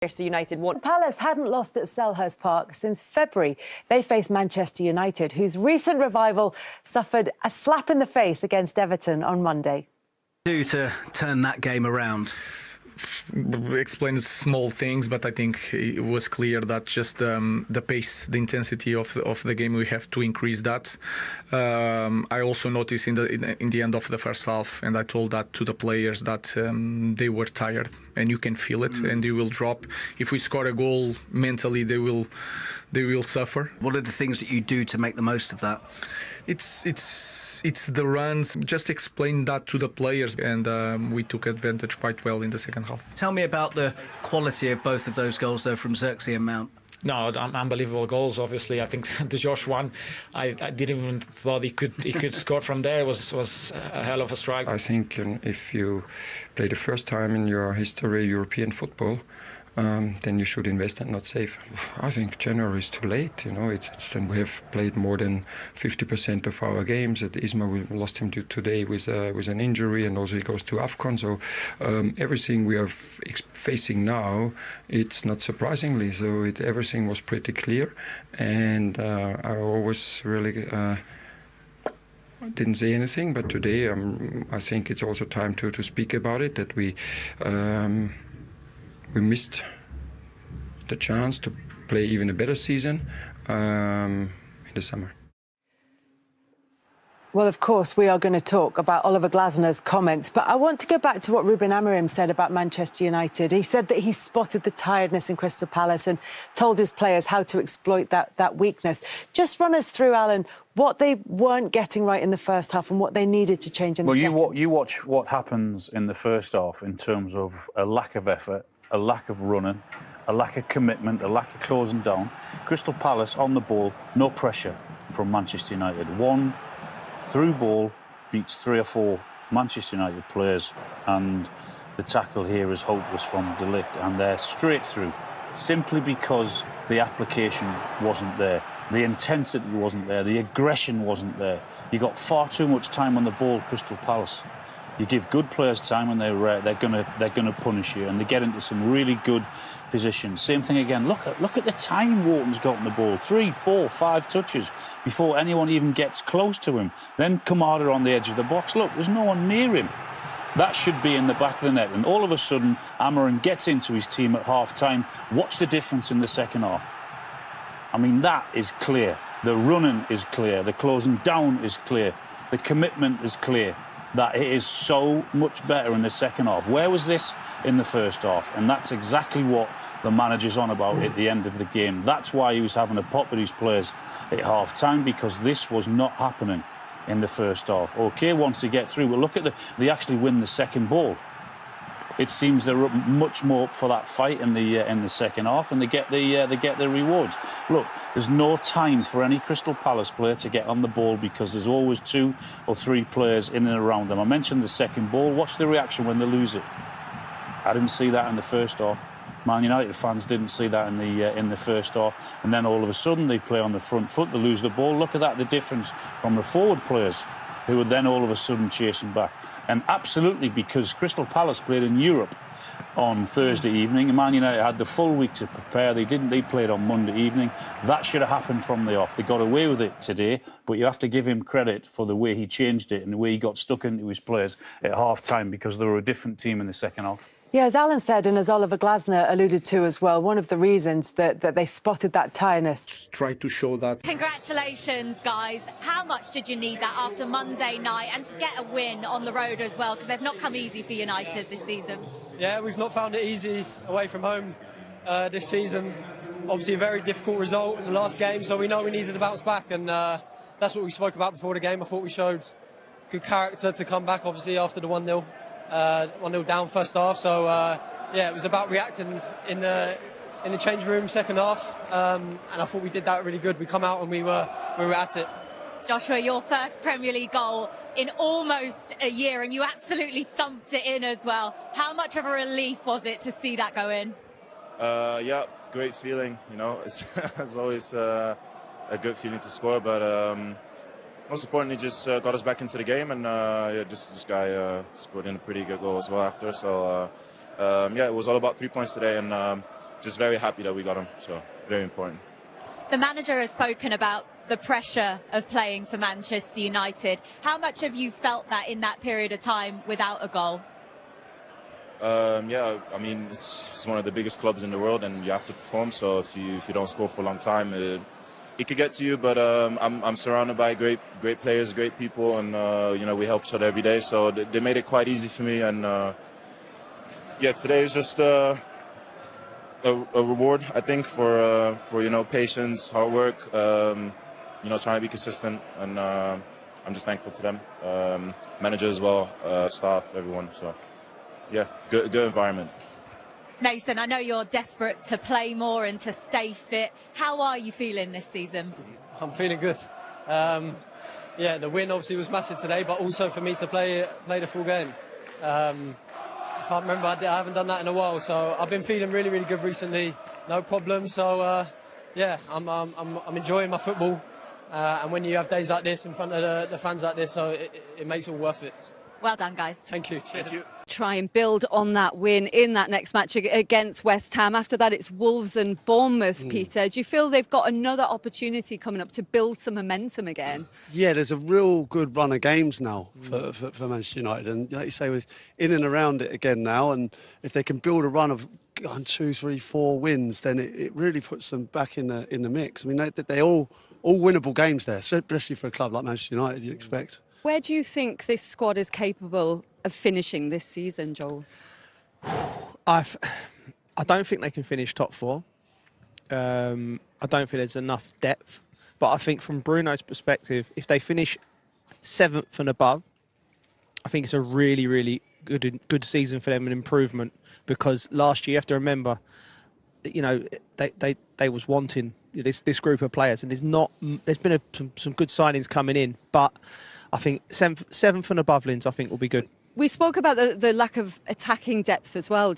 Manchester United won. Palace hadn't lost at Selhurst Park since February. They faced Manchester United, whose recent revival suffered a slap in the face against Everton on Monday. To turn that game around? Explains small things, but I think it was clear that just the pace, the intensity of the game, we have to increase that. I also noticed in the end of the first half, and I told that to the players, that they were tired, and you can feel it, and they will drop. If we score a goal, mentally they will suffer. What are the things that you do to make the most of that? It's the runs. Just explain that to the players, and we took advantage quite well in the second half. Tell me about the quality of both of those goals, though, from Xerxes and Mount. No, unbelievable goals. Obviously, I think the Josh one, I didn't even thought he could score from there. It was a hell of a strike. I think if you play the first time in your history European football, then you should invest and not save. I think January is too late. You know, then we have played more than 50% of our games. At Isma, we lost him today with an injury, and also he goes to AFCON. So everything we are facing now, it's not surprisingly. So everything was pretty clear, and I always really. Didn't say anything, but today I think it's also time to speak about it. That we missed the chance to play even a better season in the summer. Well, of course, we are going to talk about Oliver Glasner's comments, but I want to go back to what Ruben Amorim said about Manchester United. He said that he spotted the tiredness in Crystal Palace and told his players how to exploit that weakness. Just run us through, Alan, what they weren't getting right in the first half and what they needed to change in the second. Well, you watch what happens in the first half in terms of a lack of effort, a lack of running, a lack of commitment, a lack of closing down. Crystal Palace on the ball, no pressure from Manchester United. One through ball beats 3 or 4 Manchester United players, and the tackle here is hopeless from De Ligt, and they're straight through, simply because the application wasn't there, the intensity wasn't there, the aggression wasn't there. You got far too much time on the ball, Crystal Palace. You give good players time, and they're gonna punish you, and they get into some really good positions. Same thing again. Look at the time Wharton's got on the ball. 3, 4, 5 touches before anyone even gets close to him. Then Kamada on the edge of the box. Look, there's no one near him. That should be in the back of the net. And all of a sudden, Amorim gets into his team at half-time. Watch the difference in the second half. I mean, that is clear. The running is clear. The closing down is clear. The commitment is clear. That it is so much better in the second half. Where was this in the first half? And that's exactly what the manager's on about at the end of the game. That's why he was having a pop with his players at half-time, because this was not happening in the first half. OK, once they get through, but look at they actually win the second ball. It seems they're much more up for that fight in the second half, and they get their rewards. Look, there's no time for any Crystal Palace player to get on the ball, because there's always 2 or 3 players in and around them. I mentioned the second ball. Watch the reaction when they lose it. I didn't see that in the first half. Man United fans didn't see that in the first half, and then all of a sudden they play on the front foot, they lose the ball. Look at that, the difference from the forward players, who are then all of a sudden chasing back. And absolutely, because Crystal Palace played in Europe on Thursday evening, and Man United had the full week to prepare. They didn't. They played on Monday evening. That should have happened from the off. They got away with it today, but you have to give him credit for the way he changed it and the way he got stuck into his players at half-time, because they were a different team in the second half. Yeah, as Alan said, and as Oliver Glasner alluded to as well, one of the reasons that they spotted that tiredness. Try to show that. Congratulations, guys. How much did you need that after Monday night, and to get a win on the road as well, because they've not come easy for United this season? Yeah, we've not found it easy away from home this season. Obviously a very difficult result in the last game, so we know we needed to bounce back, and that's what we spoke about before the game. I thought we showed good character to come back, obviously, after the 1-0. 1-0 down first half, so yeah, it was about reacting in the change room second half, and I thought we did that really good. We come out and we were at it. Joshua, your first Premier League goal in almost a year, and you absolutely thumped it in as well. How much of a relief was it to see that go in? Yeah, great feeling. You know, it's always a good feeling to score, but most importantly, just got us back into the game, and yeah, this guy scored in a pretty good goal as well after. So yeah, it was all about 3 points today, and just very happy that we got him. So very important. The manager has spoken about the pressure of playing for Manchester United. How much have you felt that in that period of time without a goal? Yeah, I mean, it's one of the biggest clubs in the world, and you have to perform. So if you don't score for a long time, it could get to you. But I'm surrounded by great players, great people, and you know, we help each other every day. So they made it quite easy for me. And yeah, today is just a reward, I think, for you know, patience, hard work, you know, trying to be consistent, and I'm just thankful to them, manager as well, staff, everyone. So. Yeah, good environment. Mason, I know you're desperate to play more and to stay fit. How are you feeling this season? I'm feeling good. Yeah, the win obviously was massive today, but also for me to play the full game. I can't remember, I haven't done that in a while, so I've been feeling really, really good recently. No problem. So yeah, I'm enjoying my football, and when you have days like this in front of the fans like this, so it makes it all worth it. Well done, guys. Thank you. Cheers. Thank you. Try and build on that win in that next match against West Ham. After that, it's Wolves and Bournemouth, Peter. Do you feel they've got another opportunity coming up to build some momentum again? Yeah, there's a real good run of games now for Manchester United. And like you say, we're in and around it again now. And if they can build a run of 2, 3, 4 wins, then it really puts them back in the mix. I mean, they all winnable games there, especially for a club like Manchester United, you'd expect. Where do you think this squad is capable of finishing this season, Joel? I don't think they can finish top 4. I don't think there's enough depth. But I think from Bruno's perspective, if they finish 7th and above, I think it's a really, really good season for them, an improvement. Because last year, you have to remember, you know, they was wanting this group of players, and there's been some good signings coming in, but I think 7th and above, Linz, I think will be good. We spoke about the lack of attacking depth as well.